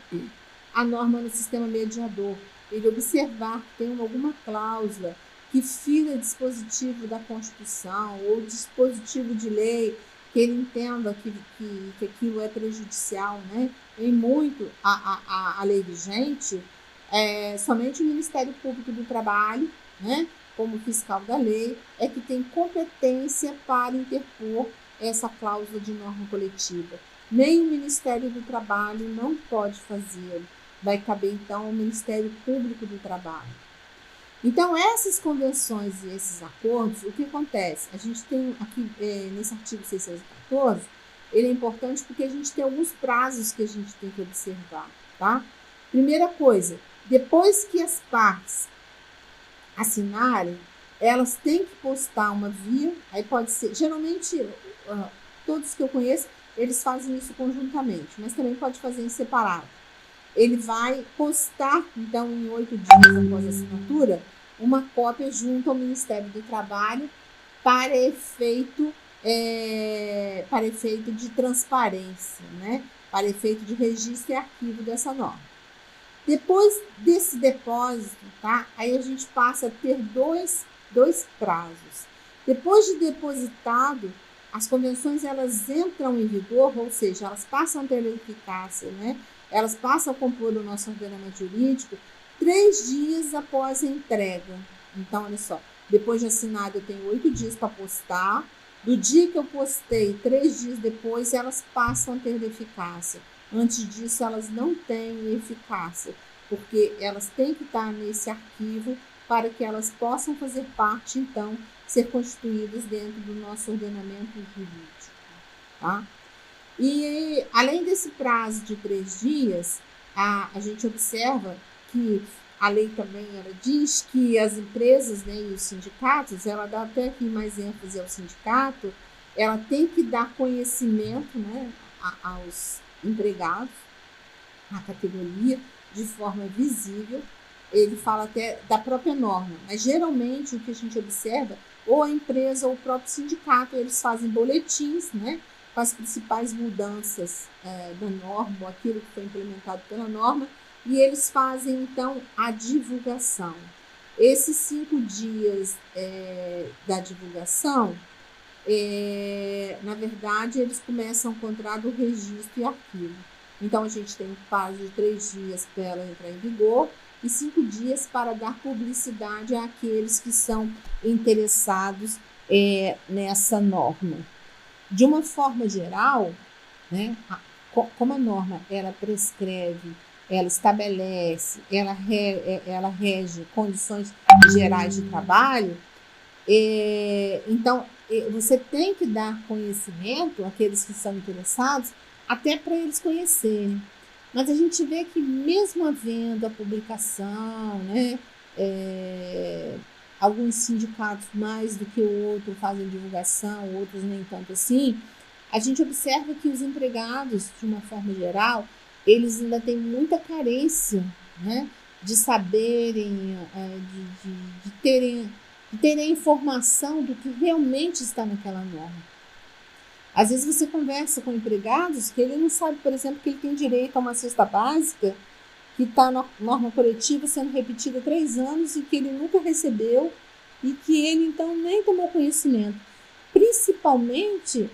a norma no sistema mediador, ele observar que tem alguma cláusula que fira dispositivo da Constituição ou dispositivo de lei, que ele entenda que aquilo é prejudicial, né? Em muito a lei vigente, somente o Ministério Público do Trabalho, né, como fiscal da lei, é que tem competência para interpor essa cláusula de norma coletiva. Nem o Ministério do Trabalho não pode fazer. Vai caber, então, ao Ministério Público do Trabalho. Então, essas convenções e esses acordos, o que acontece? A gente tem aqui, nesse artigo 614, ele é importante porque a gente tem alguns prazos que a gente tem que observar, tá? Primeira coisa, depois que as partes assinarem, elas têm que postar uma via, aí pode ser, geralmente, todos que eu conheço, eles fazem isso conjuntamente, mas também pode fazer em separado. ele vai postar, então, em 8 dias após a assinatura, uma cópia junto ao Ministério do Trabalho para efeito de transparência, né? Para efeito de registro e arquivo dessa norma. Depois desse depósito, tá? Aí a gente passa a ter dois prazos. Depois de depositado, as convenções elas entram em vigor, ou seja, elas passam a ter eficácia, né? Elas passam a compor o nosso ordenamento jurídico 3 dias após a entrega. Então, olha só, depois de assinado eu tenho 8 dias para postar. Do dia que eu postei, 3 dias depois, elas passam a ter eficácia. Antes disso, elas não têm eficácia, porque elas têm que estar nesse arquivo para que elas possam fazer parte, então, ser constituídas dentro do nosso ordenamento jurídico. Tá? E, além desse prazo de 3 dias, a gente observa que a lei também ela diz que as empresas, né, e os sindicatos, ela dá até aqui mais ênfase ao sindicato, ela tem que dar conhecimento, né, aos empregados, à categoria, de forma visível. Ele fala até da própria norma, mas geralmente o que a gente observa, ou a empresa ou o próprio sindicato, eles fazem boletins, né, com as principais mudanças da norma, ou aquilo que foi implementado pela norma, e eles fazem, então, a divulgação. Esses 5 dias da divulgação, na verdade, eles começam a encontrar do registro e arquivo. Então, a gente tem um prazo de 3 dias para ela entrar em vigor e 5 dias para dar publicidade àqueles que são interessados nessa norma. De uma forma geral, né, como a norma ela prescreve, ela estabelece, ela rege condições gerais de trabalho, então você tem que dar conhecimento àqueles que são interessados, até para eles conhecerem. Mas a gente vê que mesmo havendo a publicação, né, alguns sindicatos mais do que o outro fazem divulgação, outros nem tanto assim, a gente observa que os empregados, de uma forma geral, eles ainda têm muita carência, né, de saberem, de terem a informação do que realmente está naquela norma. Às vezes você conversa com empregados que ele não sabe, por exemplo, que ele tem direito a uma cesta básica que está na norma coletiva sendo repetida há 3 anos e que ele nunca recebeu e que ele, então, nem tomou conhecimento. Principalmente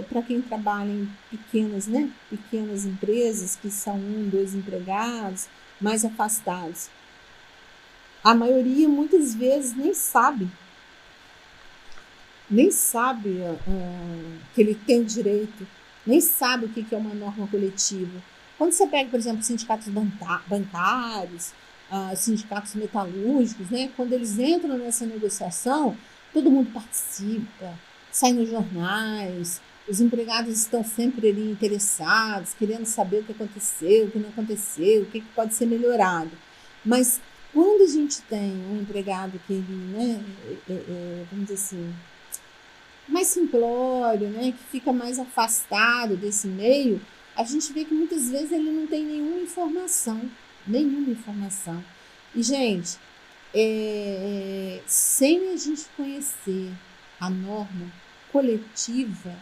para quem trabalha em pequenas empresas, que são 1, 2 empregados, mais afastados. A maioria, muitas vezes, nem sabe que ele tem direito, nem sabe o que é uma norma coletiva. Quando você pega, por exemplo, sindicatos bancários, sindicatos metalúrgicos, né, quando eles entram nessa negociação, todo mundo participa, sai nos jornais, os empregados estão sempre ali interessados, querendo saber o que aconteceu, o que não aconteceu, o que pode ser melhorado. Mas quando a gente tem um empregado que ele, né, vamos dizer assim, mais simplório, né, que fica mais afastado desse meio, a gente vê que muitas vezes ele não tem nenhuma informação. E, gente, sem a gente conhecer a norma coletiva,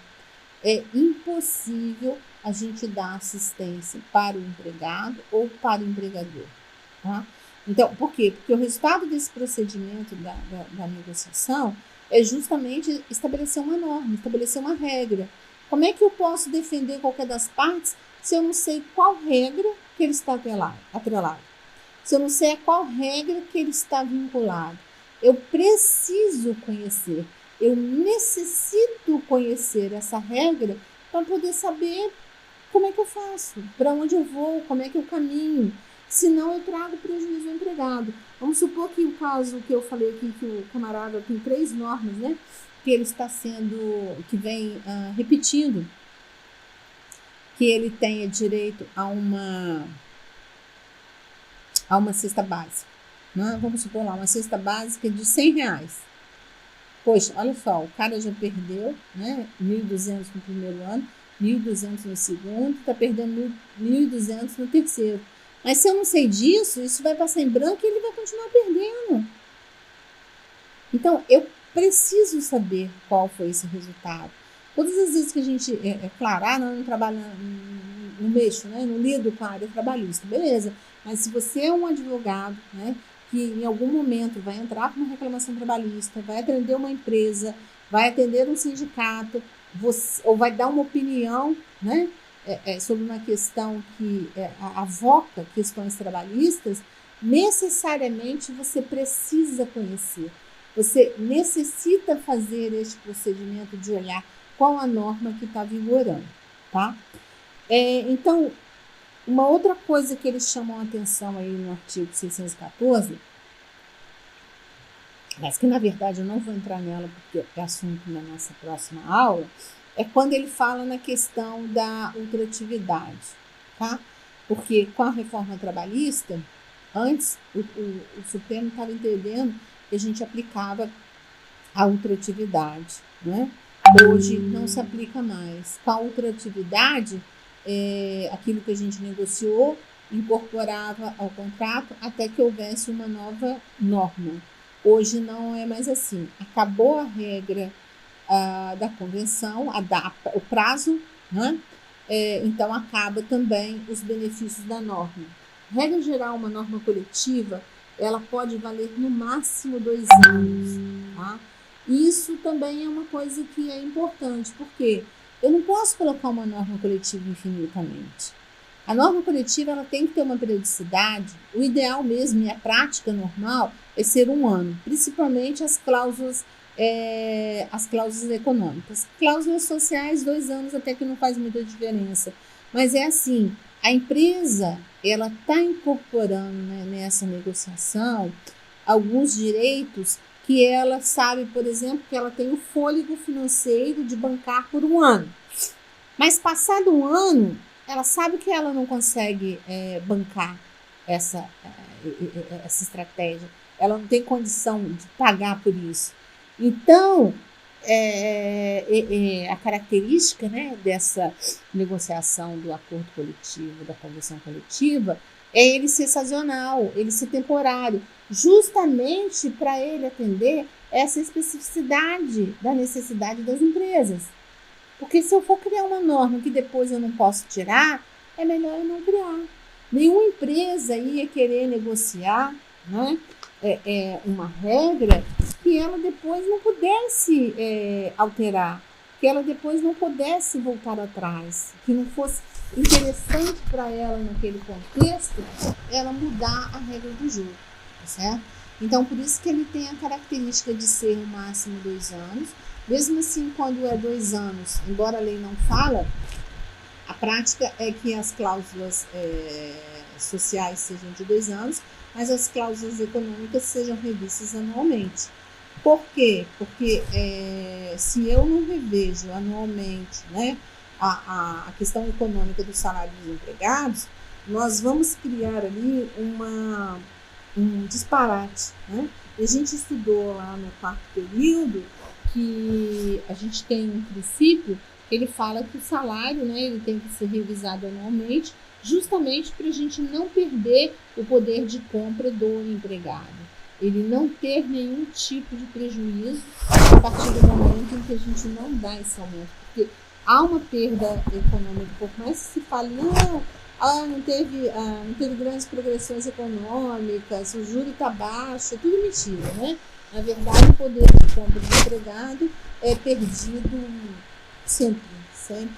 é impossível a gente dar assistência para o empregado ou para o empregador. Tá? Então, por quê? Porque o resultado desse procedimento da negociação é justamente estabelecer uma norma, estabelecer uma regra. Como é que eu posso defender qualquer das partes se eu não sei qual regra que ele está atrelado? Se eu não sei a qual regra que ele está vinculado? Eu preciso conhecer, eu necessito conhecer essa regra para poder saber como é que eu faço, para onde eu vou, como é que eu caminho. Senão eu trago prejuízo ao empregado. Vamos supor que o caso que eu falei aqui, que o camarada tem 3 normas, né? Que ele está que vem repetindo, que ele tenha direito a uma cesta básica. Né? Vamos supor lá, uma cesta básica de R$100. Poxa, olha só, o cara já perdeu, né, 1.200 no primeiro ano, 1.200 no segundo, está perdendo 1.200 no terceiro. Mas se eu não sei disso, isso vai passar em branco e ele vai continuar perdendo. Então, eu preciso saber qual foi esse resultado. Todas as vezes que a gente, claro, não trabalha, não mexo, né, não lido com a área trabalhista, beleza. Mas se você é um advogado, né, que em algum momento vai entrar com uma reclamação trabalhista, vai atender uma empresa, vai atender um sindicato, ou vai dar uma opinião, né, sobre uma questão que avoca questões trabalhistas, necessariamente você precisa conhecer. Você necessita fazer este procedimento de olhar qual a norma que está vigorando, tá? Então, uma outra coisa que eles chamam a atenção aí no artigo 614, mas que na verdade eu não vou entrar nela porque é assunto na nossa próxima aula, é quando ele fala na questão da ultratividade, tá? Porque com a reforma trabalhista, antes o Supremo estava entendendo que a gente aplicava a ultratividade, né? Hoje não se aplica mais. Com a ultratividade, aquilo que a gente negociou incorporava ao contrato até que houvesse uma nova norma. Hoje não é mais assim. Acabou a regra da convenção, o prazo, né? Então acaba também os benefícios da norma. Regra geral, uma norma coletiva, ela pode valer no máximo 2 anos, tá? Isso também é uma coisa que é importante, porque eu não posso colocar uma norma coletiva infinitamente. A norma coletiva ela tem que ter uma periodicidade. O ideal mesmo e a prática normal é ser 1 ano, principalmente as cláusulas econômicas. Cláusulas sociais, 2 anos até que não faz muita diferença. Mas é assim, a empresa ela está incorporando, né, nessa negociação alguns direitos que ela sabe, por exemplo, que ela tem o fôlego financeiro de bancar por 1 ano. Mas passado 1 ano, ela sabe que ela não consegue bancar essa estratégia. Ela não tem condição de pagar por isso. Então, a característica, né, dessa negociação do acordo coletivo, da convenção coletiva, é ele ser sazonal, ele ser temporário, justamente para ele atender essa especificidade da necessidade das empresas. Porque se eu for criar uma norma que depois eu não posso tirar, é melhor eu não criar. Nenhuma empresa ia querer negociar, né, uma regra que ela depois não pudesse alterar, que ela depois não pudesse voltar atrás, que não fosse interessante para ela naquele contexto, ela mudar a regra do jogo, tá certo? Então, por isso que ele tem a característica de ser no máximo 2 anos. Mesmo assim, quando é 2 anos, embora a lei não fala, a prática é que as cláusulas sociais sejam de 2 anos, mas as cláusulas econômicas sejam revistas anualmente. Por quê? Porque se eu não revejo anualmente, né, a questão econômica do salário dos empregados, nós vamos criar ali um disparate, né? E a gente estudou lá no 4º período que a gente tem um princípio que ele fala que o salário, né, ele tem que ser revisado anualmente, justamente para a gente não perder o poder de compra do empregado. Ele não ter nenhum tipo de prejuízo a partir do momento em que a gente não dá esse aumento. Porque há uma perda econômica, por mais que se fale, não teve grandes progressões econômicas, o juro está baixo, é tudo mentira, né? Na verdade, o poder de compra do empregado é perdido sempre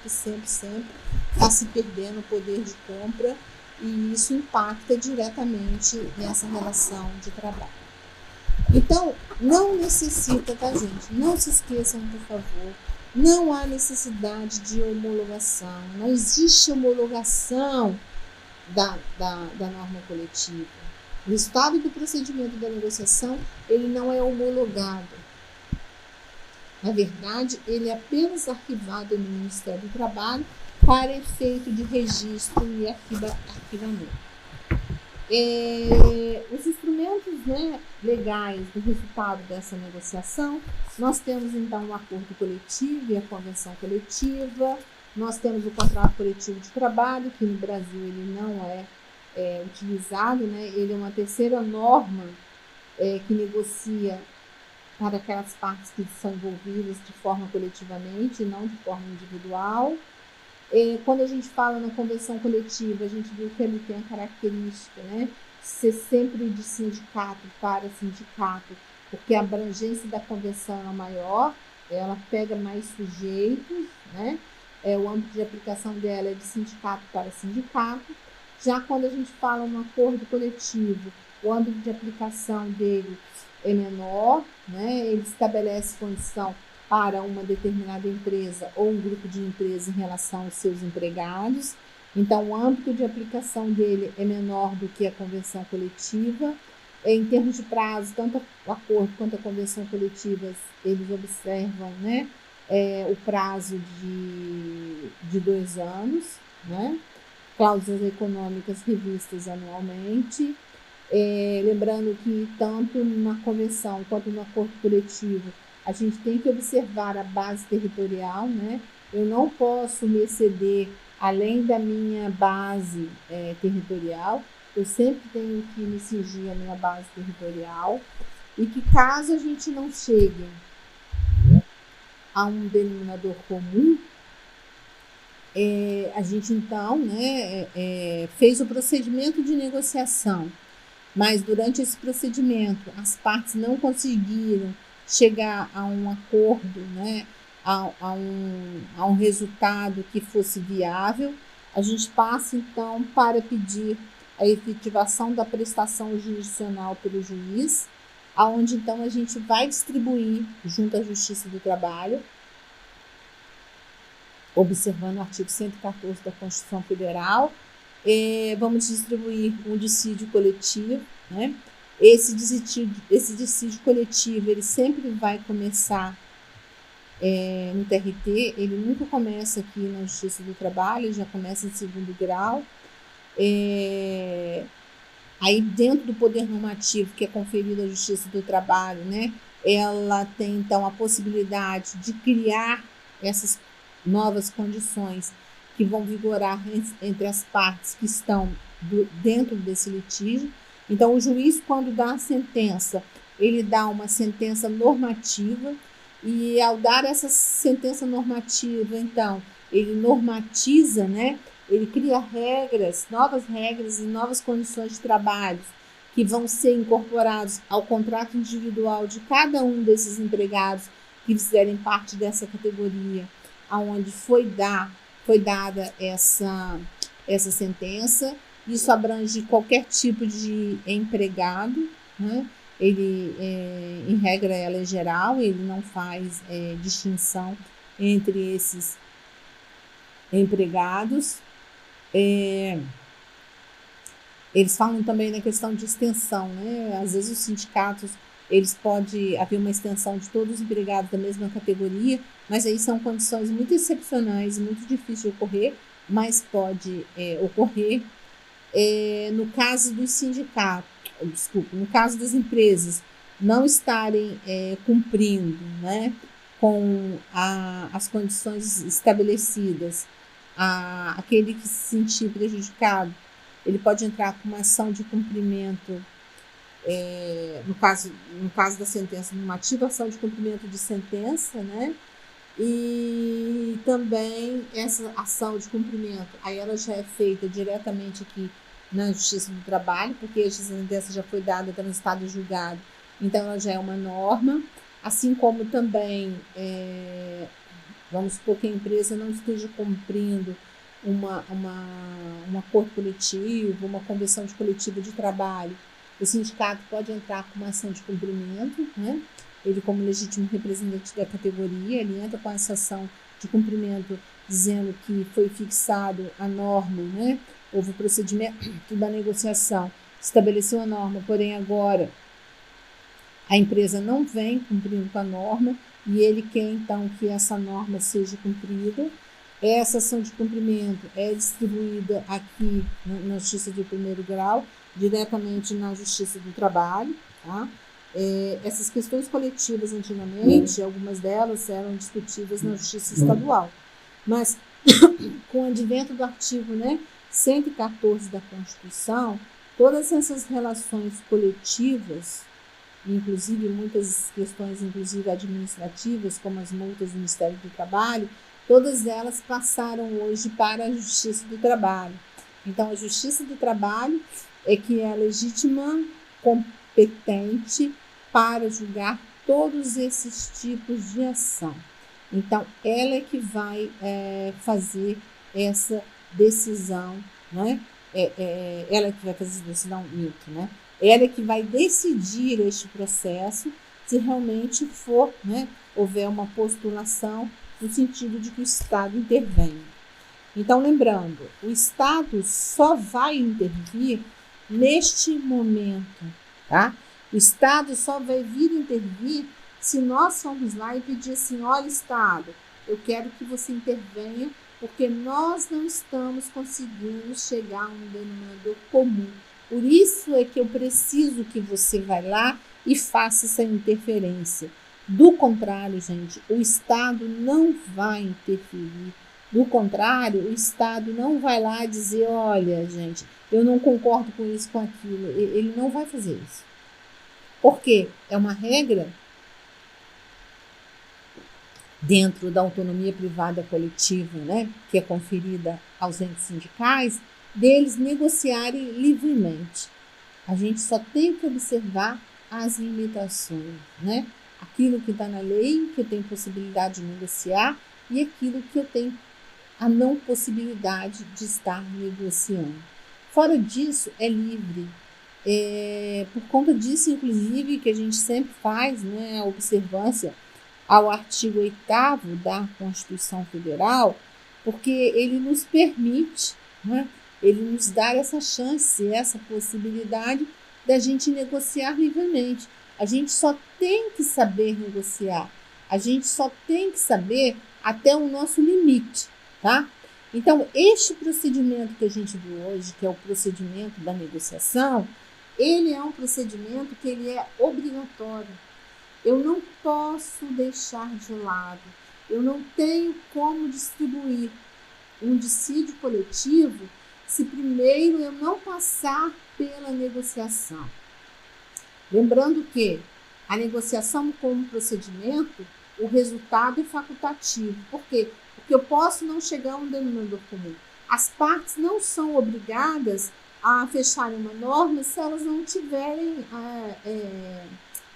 está se perdendo o poder de compra e isso impacta diretamente nessa relação de trabalho. Então, não necessita, tá, gente? Não se esqueçam, por favor, não há necessidade de homologação, não existe homologação da norma coletiva. O estado do procedimento da negociação, ele não é homologado. Na verdade, ele é apenas arquivado no Ministério do Trabalho para efeito de registro e arquivamento. Os instrumentos, né, legais do resultado dessa negociação, nós temos então o acordo coletivo e a convenção coletiva, Nós temos o contrato coletivo de trabalho, que no Brasil ele não é utilizado, né? Ele é uma terceira norma que negocia para aquelas partes que são envolvidas de forma coletivamente e não de forma individual. Quando a gente fala na convenção coletiva, a gente viu que ele tem a característica, né, de ser sempre de sindicato para sindicato, porque a abrangência da convenção é maior, ela pega mais sujeitos, né? O âmbito de aplicação dela é de sindicato para sindicato. Já quando a gente fala um acordo coletivo, o âmbito de aplicação dele é menor, né? Ele estabelece condição para uma determinada empresa ou um grupo de empresas em relação aos seus empregados. Então, o âmbito de aplicação dele é menor do que a convenção coletiva. Em termos de prazo, tanto o acordo quanto a convenção coletiva, eles observam, né, o prazo de 2 anos, né? Cláusulas econômicas revistas anualmente. Lembrando que tanto na convenção quanto no acordo coletivo, a gente tem que observar a base territorial, né? Eu não posso me exceder além da minha base territorial, eu sempre tenho que me cingir à minha base territorial, e que caso a gente não chegue a um denominador comum, a gente então, né, fez o procedimento de negociação, mas durante esse procedimento as partes não conseguiram chegar a um acordo, né, a um resultado que fosse viável, a gente passa então para pedir a efetivação da prestação jurisdicional pelo juiz, aonde então a gente vai distribuir junto à Justiça do Trabalho, observando o artigo 114 da Constituição Federal, vamos distribuir um dissídio coletivo, né? Esse dissídio coletivo, ele sempre vai começar no TRT, ele nunca começa aqui na Justiça do Trabalho, ele já começa em segundo grau. Aí dentro do poder normativo que é conferido à Justiça do Trabalho, né, ela tem então a possibilidade de criar essas novas condições que vão vigorar entre as partes que estão dentro desse litígio. Então, o juiz, quando dá a sentença, ele dá uma sentença normativa, e ao dar essa sentença normativa, então, ele normatiza, né? Ele cria novas regras e novas condições de trabalho que vão ser incorporados ao contrato individual de cada um desses empregados que fizerem parte dessa categoria, aonde foi dada essa sentença. Isso abrange qualquer tipo de empregado, né? Ele, em regra, ela é geral, ele não faz distinção entre esses empregados. Eles falam também na questão de extensão, né? Às vezes os sindicatos, pode haver uma extensão de todos os empregados da mesma categoria, mas aí são condições muito excepcionais, muito difíceis de ocorrer, mas pode ocorrer. No caso dos sindicatos, no caso das empresas não estarem cumprindo, né, com as condições estabelecidas, aquele que se sentir prejudicado, ele pode entrar com uma ação de cumprimento, no caso da sentença normativa, ação de cumprimento de sentença, né? E também essa ação de cumprimento, aí ela já é feita diretamente aqui na Justiça do Trabalho, porque a sentença já foi dada, transitada e julgada, então ela já é uma norma, assim como também, vamos supor que a empresa não esteja cumprindo um acordo coletivo, uma convenção de coletivo de trabalho, o sindicato pode entrar com uma ação de cumprimento, né? Ele, como legítimo representante da categoria, ele entra com essa ação de cumprimento, dizendo que foi fixado a norma, né? Houve o procedimento da negociação, estabeleceu a norma, porém agora a empresa não vem cumprindo com a norma, e ele quer então que essa norma seja cumprida. Essa ação de cumprimento é distribuída aqui na Justiça de primeiro grau, diretamente na Justiça do Trabalho, tá? Essas questões coletivas, antigamente, algumas delas eram discutidas na Justiça Estadual, mas com o advento do artigo, né, 114 da Constituição, todas essas relações coletivas, inclusive muitas questões, inclusive administrativas, como as multas do Ministério do Trabalho, todas elas passaram hoje para a Justiça do Trabalho. Então, a Justiça do Trabalho é que é a legítima competente para julgar todos esses tipos de ação. Então, ela é que vai fazer essa decisão, né? Ela é que vai fazer essa decisão, né? Ela é que vai decidir este processo se realmente for, né, houver uma postulação no sentido de que o Estado intervenha. Então, lembrando, o Estado só vai intervir neste momento, tá? O Estado só vai vir intervir se nós formos lá e pedir assim, olha, Estado, eu quero que você intervenha porque nós não estamos conseguindo chegar a um denominador comum. Por isso é que eu preciso que você vá lá e faça essa interferência. Do contrário, gente, o Estado não vai interferir. Do contrário, o Estado não vai lá dizer, olha, gente, eu não concordo com isso, com aquilo. Ele não vai fazer isso. Por quê? É uma regra dentro da autonomia privada coletiva, né, que é conferida aos entes sindicais, deles negociarem livremente. A gente só tem que observar as limitações, né? Aquilo que está na lei, que eu tenho possibilidade de negociar, e aquilo que eu tenho a não possibilidade de estar negociando. Fora disso, é livre. Por conta disso, inclusive, que a gente sempre faz, né, a observância ao artigo 8º da Constituição Federal, porque ele nos permite, né, ele nos dá essa chance, essa possibilidade da gente negociar livremente. A gente só tem que saber negociar, a gente só tem que saber até o nosso limite, tá? Então, este procedimento que a gente viu hoje, que é o procedimento da negociação, ele é um procedimento que ele é obrigatório. Eu não posso deixar de lado, eu não tenho como distribuir um dissídio coletivo se primeiro eu não passar pela negociação. Lembrando que a negociação como procedimento, o resultado é facultativo. Por quê? Porque eu posso não chegar a um denominador comum. As partes não são obrigadas a fecharem uma norma se elas não tiverem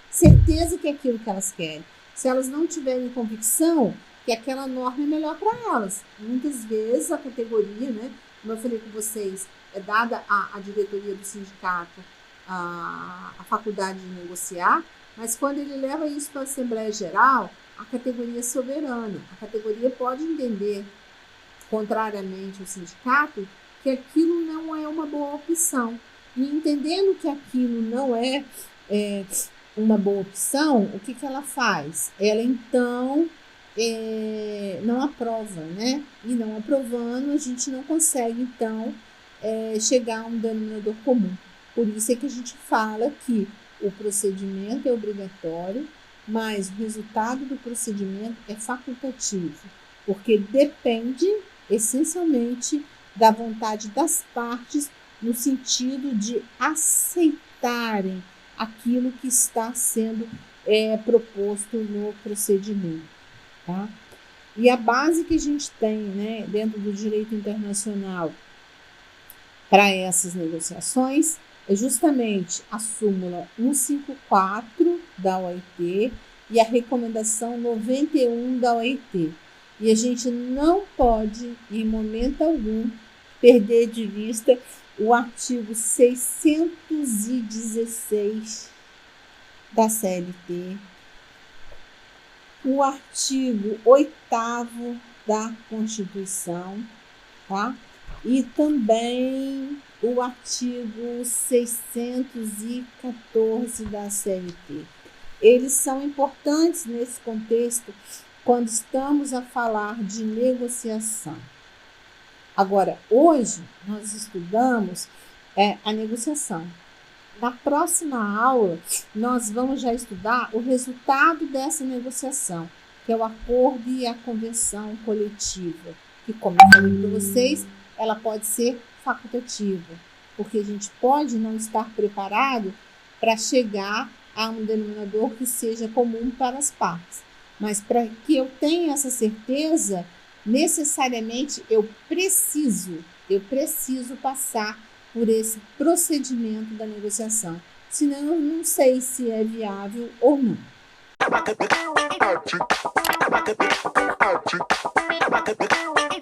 certeza que é aquilo que elas querem. Se elas não tiverem convicção que aquela norma é melhor para elas. Muitas vezes a categoria, né, como eu falei com vocês, é dada à diretoria do sindicato a faculdade de negociar, mas quando ele leva isso para a Assembleia Geral, a categoria é soberana. A categoria pode entender, contrariamente ao sindicato, que aquilo não é uma boa opção. E entendendo que aquilo não é uma boa opção, o que ela faz? Ela, então, não aprova, né? E não aprovando, a gente não consegue, então, chegar a um denominador comum. Por isso é que a gente fala que o procedimento é obrigatório, mas o resultado do procedimento é facultativo, porque depende, essencialmente, da vontade das partes no sentido de aceitarem aquilo que está sendo proposto no procedimento, tá? E a base que a gente tem, né, dentro do direito internacional para essas negociações é justamente a súmula 154 da OIT e a recomendação 91 da OIT. E a gente não pode, em momento algum, perder de vista o artigo 616 da CLT, o artigo 8º da Constituição, tá? E também o artigo 614 da CLT. Eles são importantes nesse contexto quando estamos a falar de negociação. Agora, hoje nós estudamos a negociação. Na próxima aula, nós vamos já estudar o resultado dessa negociação, que é o acordo e a convenção coletiva. que, como eu falei para vocês, ela pode ser facultativa, porque a gente pode não estar preparado para chegar a um denominador que seja comum para as partes. Mas para que eu tenha essa certeza, necessariamente eu preciso passar por esse procedimento da negociação. Senão eu não sei se é viável ou não.